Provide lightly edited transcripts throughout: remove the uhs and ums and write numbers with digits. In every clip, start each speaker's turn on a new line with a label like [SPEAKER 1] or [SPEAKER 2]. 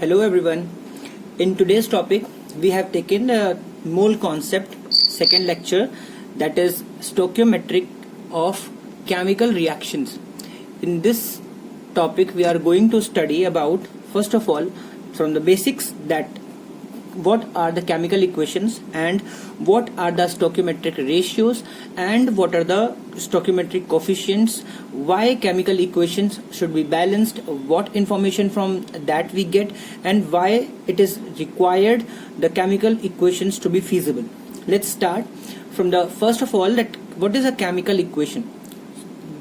[SPEAKER 1] Hello everyone. In today's topic, we have taken the mole concept, second lecture, that is stoichiometry of chemical reactions. In this topic, we are going to study about, first of all, from the basics, that what are the chemical equations and what are the stoichiometric ratios and what are the stoichiometric coefficients, why chemical equations should be balanced, what information from that we get, and why it is required the chemical equations to be feasible. Let's start from the first of all, that what is a chemical equation?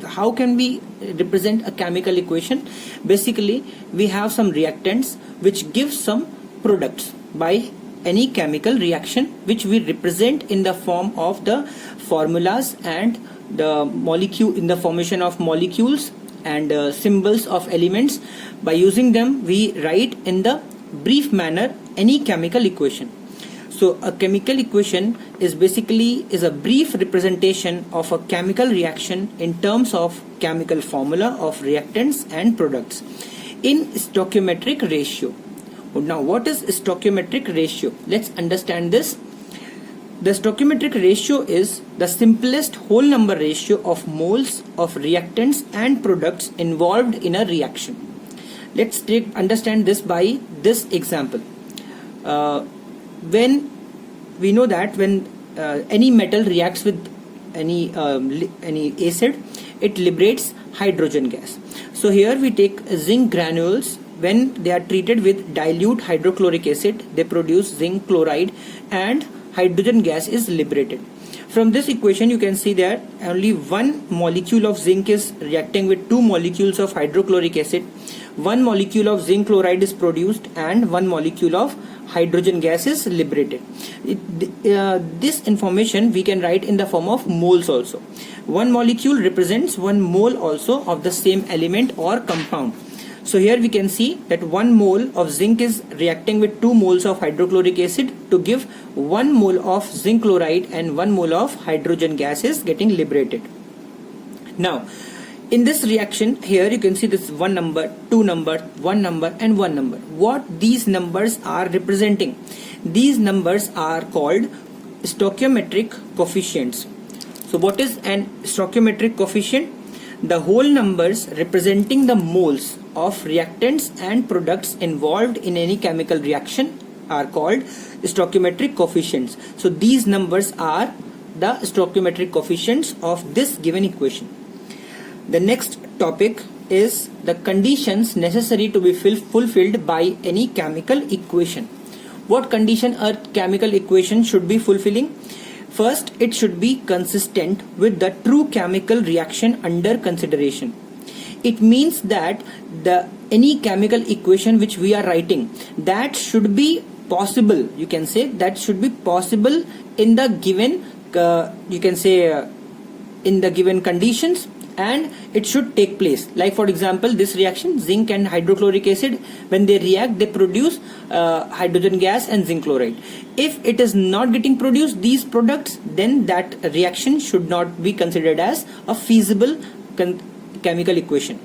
[SPEAKER 1] How can we represent a chemical equation? Basically, we have some reactants which give some products by any chemical reaction, which we represent in the form of the formulas and the molecule, in the formation of molecules and symbols of elements. By using them, we write in the brief manner any chemical equation. So a chemical equation is basically a brief representation of a chemical reaction in terms of chemical formula of reactants and products in stoichiometric ratio. Now, what is stoichiometric ratio? Let's understand this. The stoichiometric ratio is the simplest whole number ratio of moles of reactants and products involved in a reaction. Let's understand this by this example. When we know that when any metal reacts with any acid, it liberates hydrogen gas. So here we take zinc granules. When they are treated with dilute hydrochloric acid, they produce zinc chloride and hydrogen gas is liberated. From this equation, you can see that only one molecule of zinc is reacting with two molecules of hydrochloric acid. One molecule of zinc chloride is produced and one molecule of hydrogen gas is liberated. This information we can write in the form of moles also. One molecule represents one mole also of the same element or compound. So here we can see that 1 mole of zinc is reacting with 2 moles of hydrochloric acid to give 1 mole of zinc chloride, and 1 mole of hydrogen gas is getting liberated. Now, in this reaction, here you can see this 1 number, 2 number, 1 number and 1 number. What these numbers are representing? These numbers are called stoichiometric coefficients. So what is an stoichiometric coefficient? The whole numbers representing the moles of reactants and products involved in any chemical reaction are called stoichiometric coefficients. So these numbers are the stoichiometric coefficients of this given equation. The next topic is the conditions necessary to be fulfilled by any chemical equation. What condition a chemical equation should be fulfilling? First, it should be consistent with the true chemical reaction under consideration. It means that any chemical equation which we are writing, that should be possible. You can say that should be possible in the given, in the given conditions, and it should take place. Like for example, this reaction, zinc and hydrochloric acid, when they react, they produce hydrogen gas and zinc chloride. If it is not getting produced, these products, then that reaction should not be considered as a feasible chemical equation.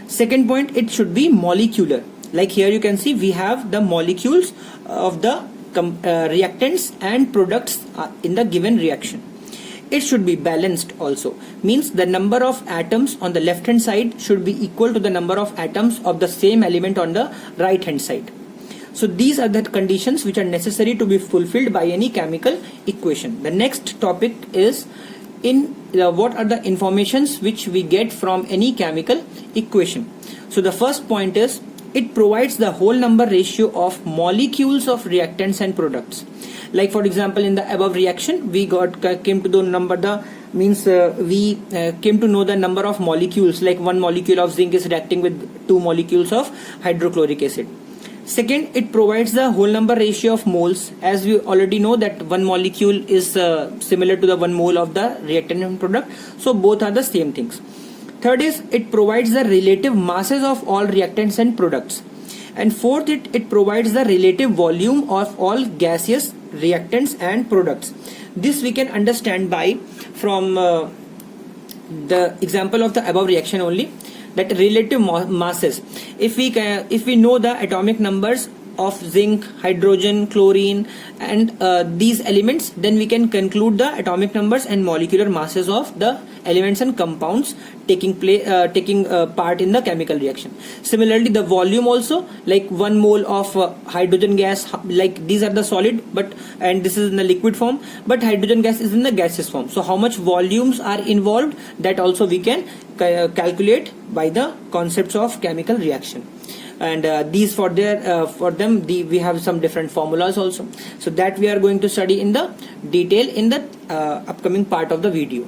[SPEAKER 1] Second point, it should be molecular. Like here you can see we have the molecules of the reactants and products in the given reaction. It should be balanced also, means the number of atoms on the left hand side should be equal to the number of atoms of the same element on the right hand side. So these are the conditions which are necessary to be fulfilled by any chemical equation. The next topic is what are the informations which we get from any chemical equation. So the first point is it provides the whole number ratio of molecules of reactants and products. Like for example, in the above reaction, we came to the number, we came to know the number of molecules. Like 1 molecule of zinc is reacting with 2 molecules of hydrochloric acid. Second, it provides the whole number ratio of moles. As we already know that 1 molecule is similar to the 1 mole of the reactant and product. So both are the same things. Third is it provides the relative masses of all reactants and products. And fourth, it provides the relative volume of all gaseous reactants and products. This we can understand by from the example of the above reaction only. that relative masses. If we know the atomic numbers of zinc, hydrogen, chlorine, and these elements, then we can conclude the atomic numbers and molecular masses of the elements and compounds taking part in the chemical reaction. Similarly, the volume also, like 1 mole of hydrogen gas, like these are the solid, and this is in the liquid form, but hydrogen gas is in the gaseous form. So how much volumes are involved, that also we can calculate by the concepts of chemical reaction. And these for them we have some different formulas also, so that we are going to study in the detail in the upcoming part of the video.